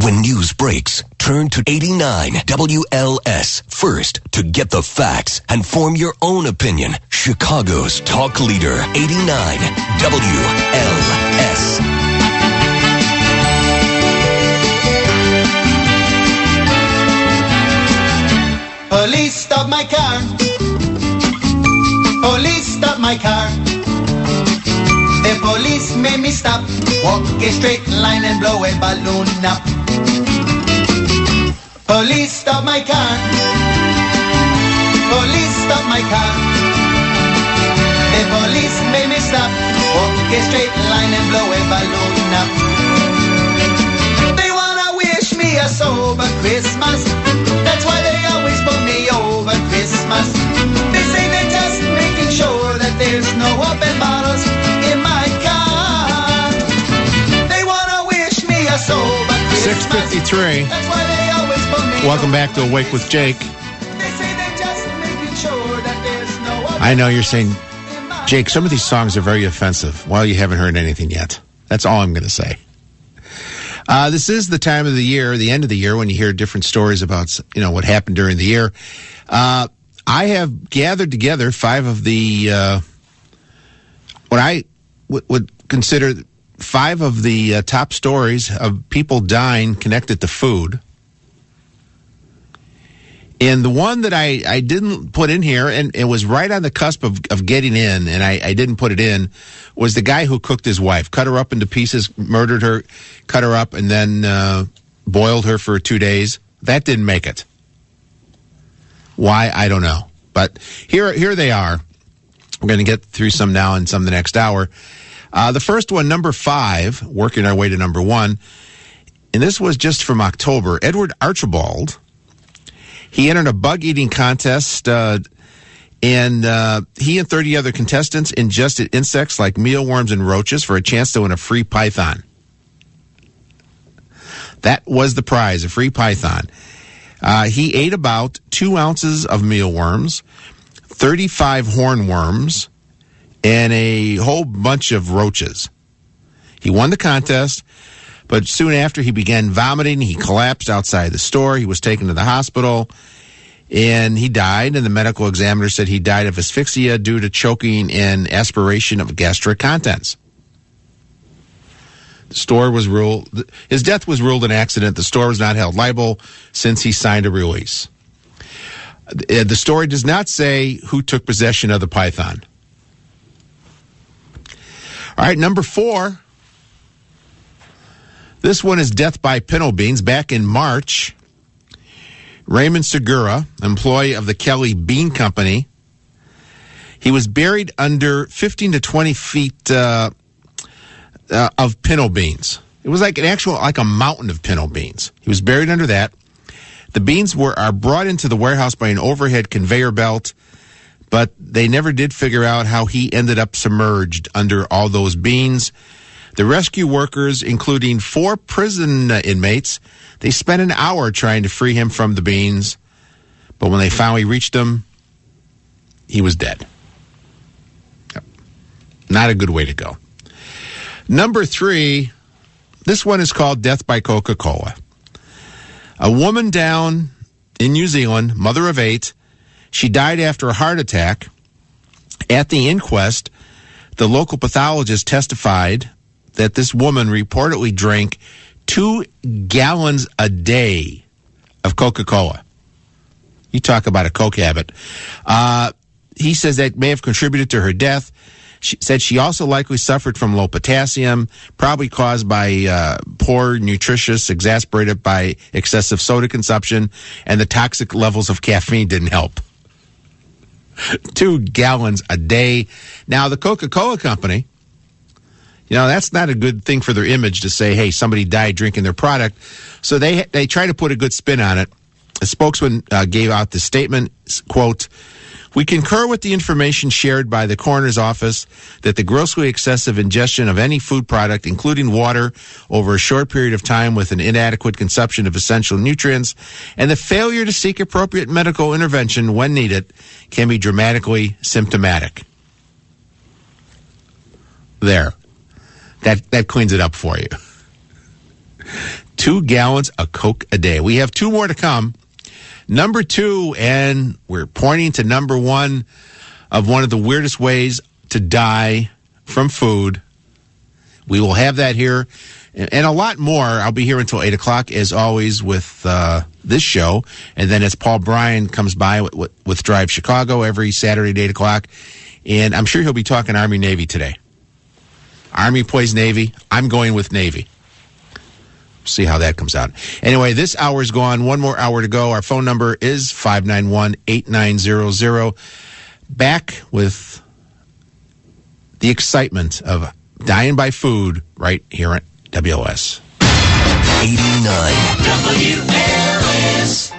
When news breaks, turn to 89 WLS first to get the facts and form your own opinion. Chicago's talk leader, 89 WLS. Police stop my car. Police stop my car. The police made me stop. Walk a straight line and blow a balloon up. Police stop my car. Police stop my car. The police made me stop. Walk a straight line and blow a balloon up. They wanna wish me a sober Christmas. That's why they always put me over Christmas. They say they're just making sure that there's no open bottles in my car. They wanna wish me a sober Christmas. 6:53. That's why they always put me Welcome back to Awake with Jake. They say they're just making sure that there's no open I know you're saying, in my Jake, some of these songs are very offensive. Well, you haven't heard anything yet. That's all I'm going to say. This is the time of the year, the end of the year, when you hear different stories about, what happened during the year. I have gathered together 5 of the, what I would consider 5 of the top stories of people dying connected to food. And the one that I didn't put in here, and it was right on the cusp of getting in, and I didn't put it in, was the guy who cooked his wife, cut her up into pieces, murdered her, cut her up, and then boiled her for 2 days. That didn't make it. Why? I don't know. But here they are. We're going to get through some now and some the next hour. The first one, number 5, working our way to number 1, and this was just from October. Edward Archibald. He entered a bug-eating contest, and he and 30 other contestants ingested insects like mealworms and roaches for a chance to win a free python. That was the prize, a free python. He ate about 2 ounces of mealworms, 35 hornworms, and a whole bunch of roaches. He won the contest, but soon after he began vomiting. He collapsed outside the store. He was taken to the hospital, and he died. And the medical examiner said he died of asphyxia due to choking and aspiration of gastric contents. The store was ruled, his death was ruled an accident. The store was not held liable since he signed a release. The story does not say who took possession of the python. All right, number 4. This one is death by pinto beans. Back in March, Raymond Segura, employee of the Kelly Bean Company, he was buried under 15 to 20 feet of pinto beans. It was like a mountain of pinto beans. He was buried under that. The beans are brought into the warehouse by an overhead conveyor belt, but they never did figure out how he ended up submerged under all those beans. The rescue workers, including 4 prison inmates, they spent an hour trying to free him from the beans, but when they finally reached him, he was dead. Not a good way to go. Number 3, this one is called Death by Coca-Cola. A woman down in New Zealand, mother of 8, she died after a heart attack. At the inquest, the local pathologist testified that this woman reportedly drank 2 gallons a day of Coca-Cola. You talk about a Coke habit. He says that may have contributed to her death. She said she also likely suffered from low potassium, probably caused by poor nutrition, exacerbated by excessive soda consumption, and the toxic levels of caffeine didn't help. 2 gallons a day. Now, the Coca-Cola Company, that's not a good thing for their image to say, hey, somebody died drinking their product. So they try to put a good spin on it. A spokesman gave out the statement, quote, "We concur with the information shared by the coroner's office that the grossly excessive ingestion of any food product, including water, over a short period of time with an inadequate consumption of essential nutrients, and the failure to seek appropriate medical intervention when needed, can be dramatically symptomatic." There. That cleans it up for you. 2 gallons of Coke a day. We have 2 more to come. Number 2, and we're pointing to number 1 of one of the weirdest ways to die from food. We will have that here and a lot more. I'll be here until 8 o'clock, as always, with this show. And then as Paul Bryan comes by with Drive Chicago every Saturday at 8 o'clock. And I'm sure he'll be talking Army-Navy today. Army plays Navy. I'm going with Navy. See how that comes out. Anyway, this hour's gone. 1 more hour to go. Our phone number is 591-8900. Back with the excitement of dying by food right here at WLS. 89 WLS.